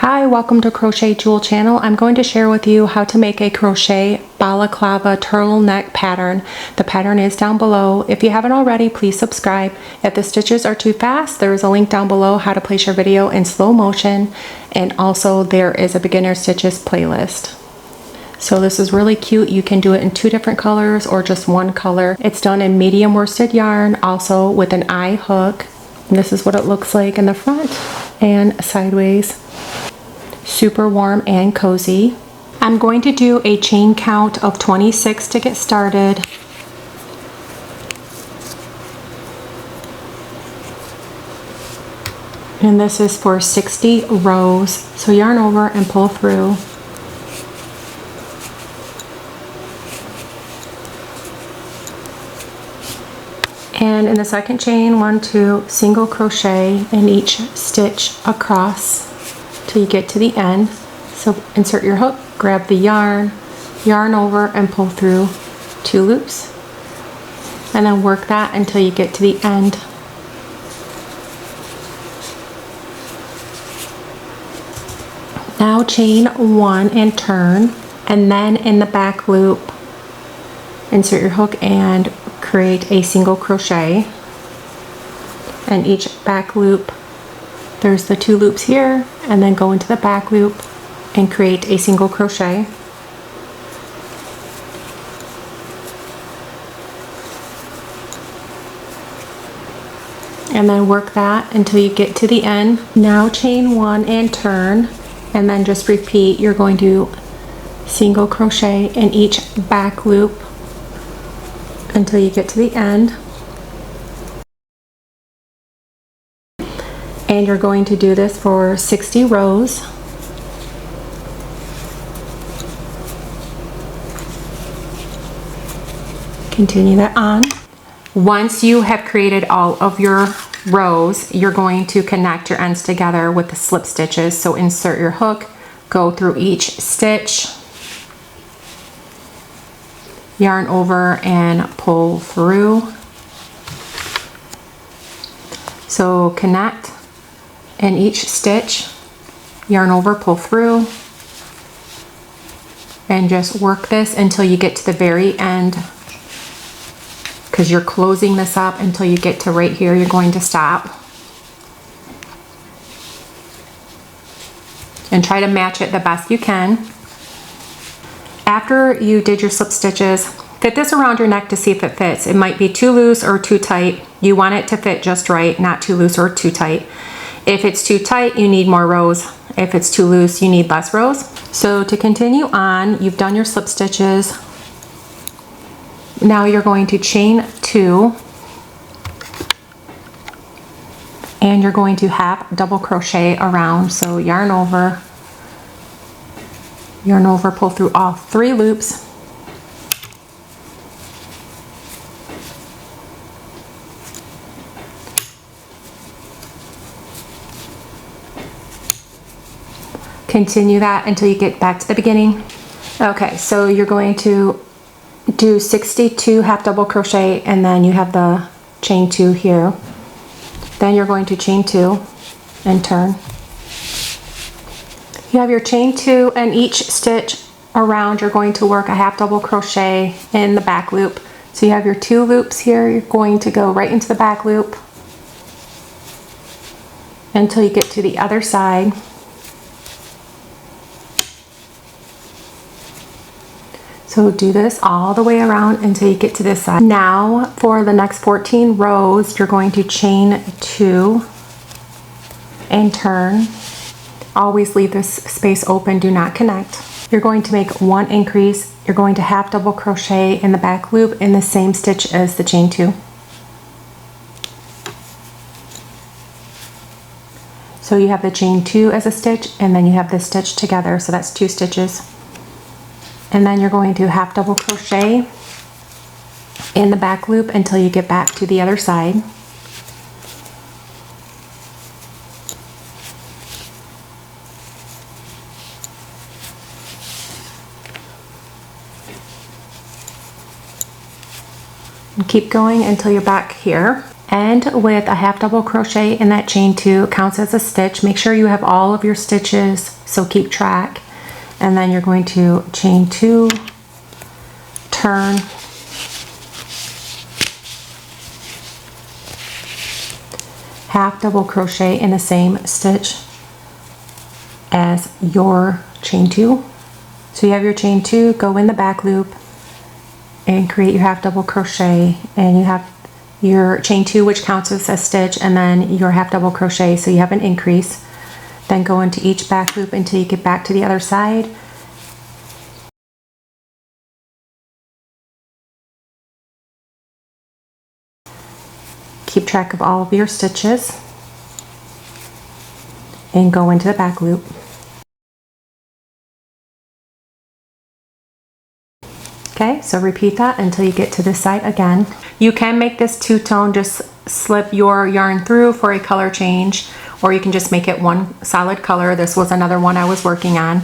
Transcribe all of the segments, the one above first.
Hi, welcome to CrochetJewel Channel. I'm going to share with you how to make a crochet balaclava turtleneck pattern. The pattern is down below. If you haven't already, please subscribe. If the stitches are too fast, there is a link down below how to place your video in slow motion, and also there is a beginner stitches playlist. So this is really cute. You can do it in 2 different colors or just 1 color. It's done in medium worsted yarn, also with an eye hook. And this is what it looks like in the front and sideways. Super warm and cozy. I'm going to do a chain count of 26 to get started. And this is for 60 rows. So yarn over and pull through. And in the second chain, 1, 2, single crochet in each stitch across till you get to the end. So insert your hook, grab the yarn, yarn over and pull through 2 loops, and then work that until you get to the end. Now chain 1 and turn, and then in the back loop insert your hook and create a single crochet. And each back loop, there's the 2 loops here, and then go into the back loop and create a single crochet. And then work that until you get to the end. Now chain 1 and turn, and then just repeat. You're going to single crochet in each back loop until you get to the end. And you're going to do this for 60 rows. Continue that on. Once you have created all of your rows, you're going to connect your ends together with the slip stitches. So insert your hook, go through each stitch, yarn over and pull through. So connect in each stitch, yarn over, pull through, and just work this until you get to the very end, because you're closing this up until you get to right here. You're going to stop and try to match it the best you can. After you did your slip stitches, fit this around your neck to see if it fits. It might be too loose or too tight. You want it to fit just right, not too loose or too tight. If it's too tight, you need more rows. If it's too loose, you need less rows. So to continue on, you've done your slip stitches. Now you're going to chain 2, and you're going to half double crochet around. So yarn over, pull through all 3 loops. Continue that until you get back to the beginning. Okay, so you're going to do 62 half double crochet, and then you have the chain 2 here. Then you're going to chain 2 and turn. You have your chain 2, and each stitch around you're going to work a half double crochet in the back loop. So you have your 2 loops here. You're going to go right into the back loop until you get to the other side. So do this all the way around until you get to this side. Now for the next 14 rows, you're going to chain 2 and turn. Always leave this space open, do not connect. You're going to make 1 increase. You're going to half double crochet in the back loop in the same stitch as the chain 2. So you have the chain 2 as a stitch, and then you have this stitch together, so that's 2 stitches. And then you're going to half double crochet in the back loop until you get back to the other side. And keep going until you're back here. End with a half double crochet in that chain 2. It counts as a stitch. Make sure you have all of your stitches, so keep track. And then you're going to chain 2, turn, half double crochet in the same stitch as your chain 2. So you have your chain 2, go in the back loop and create your half double crochet, and you have your chain 2, which counts as a stitch, and then your half double crochet, so you have an increase. Then go into each back loop until you get back to the other side. Keep track of all of your stitches and go into the back loop. Okay, so repeat that until you get to this side again. You can make this two-tone, just slip your yarn through for a color change, or you can just make it one solid color. This was another one I was working on.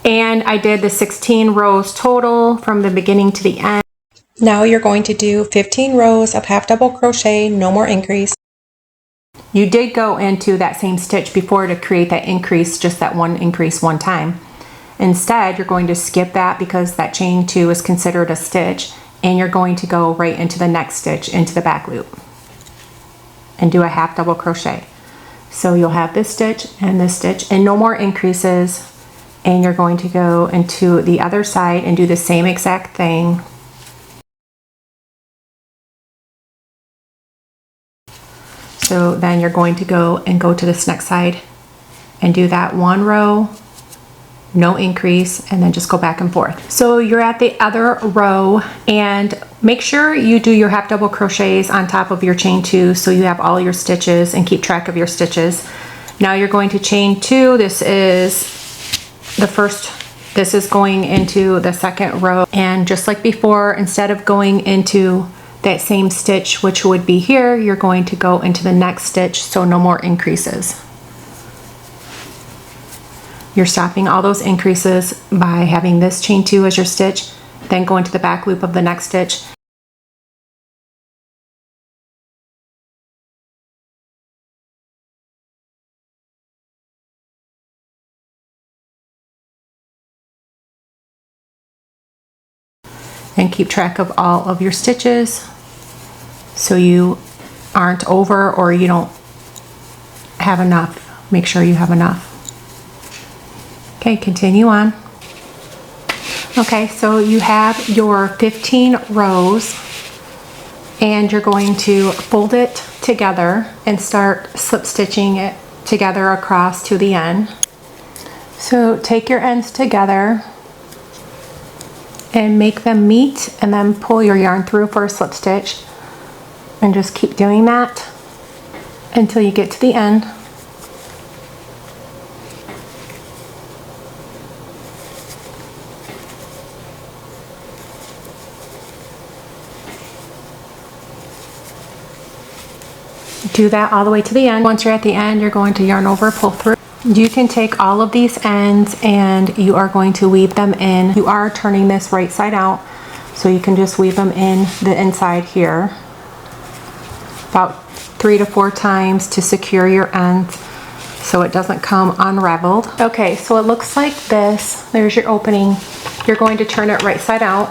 And I did the 16 rows total from the beginning to the end. Now you're going to do 15 rows of half double crochet, no more increase. You did go into that same stitch before to create that increase, just that one increase one time. Instead, you're going to skip that because that chain 2 is considered a stitch, and you're going to go right into the next stitch into the back loop and do a half double crochet. So you'll have this stitch and no more increases, and you're going to go into the other side and do the same exact thing. So then you're going to go to this next side and do that one row, no increase, and then just go back and forth. So you're at the other row, and make sure you do your half double crochets on top of your chain 2 so you have all your stitches, and keep track of your stitches. Now you're going to chain 2. This is the first, this is going into the second row, and just like before, instead of going into that same stitch, which would be here, you're going to go into the next stitch, so no more increases. You're stopping all those increases by having this chain 2 as your stitch, then go into the back loop of the next stitch. And keep track of all of your stitches so you aren't over or you don't have enough. Make sure you have enough. Okay, continue on. Okay, so you have your 15 rows, and you're going to fold it together and start slip stitching it together across to the end. So take your ends together and make them meet, and then pull your yarn through for a slip stitch, and just keep doing that until you get to the end. Do that all the way to the end. Once you're at the end, you're going to yarn over, pull through. You can take all of these ends and you are going to weave them in. You are turning this right side out, so you can just weave them in the inside here about 3 to 4 times to secure your ends so it doesn't come unraveled. Okay, so it looks like this. There's your opening. You're going to turn it right side out.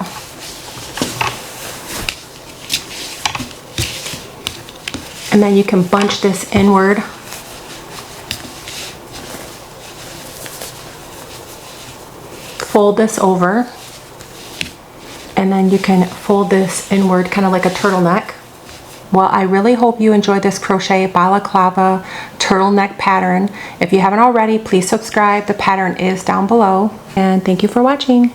And then you can bunch this inward. Fold this over. And then you can fold this inward, kind of like a turtleneck. Well, I really hope you enjoyed this crochet balaclava turtleneck pattern. If you haven't already, please subscribe. The pattern is down below. And thank you for watching.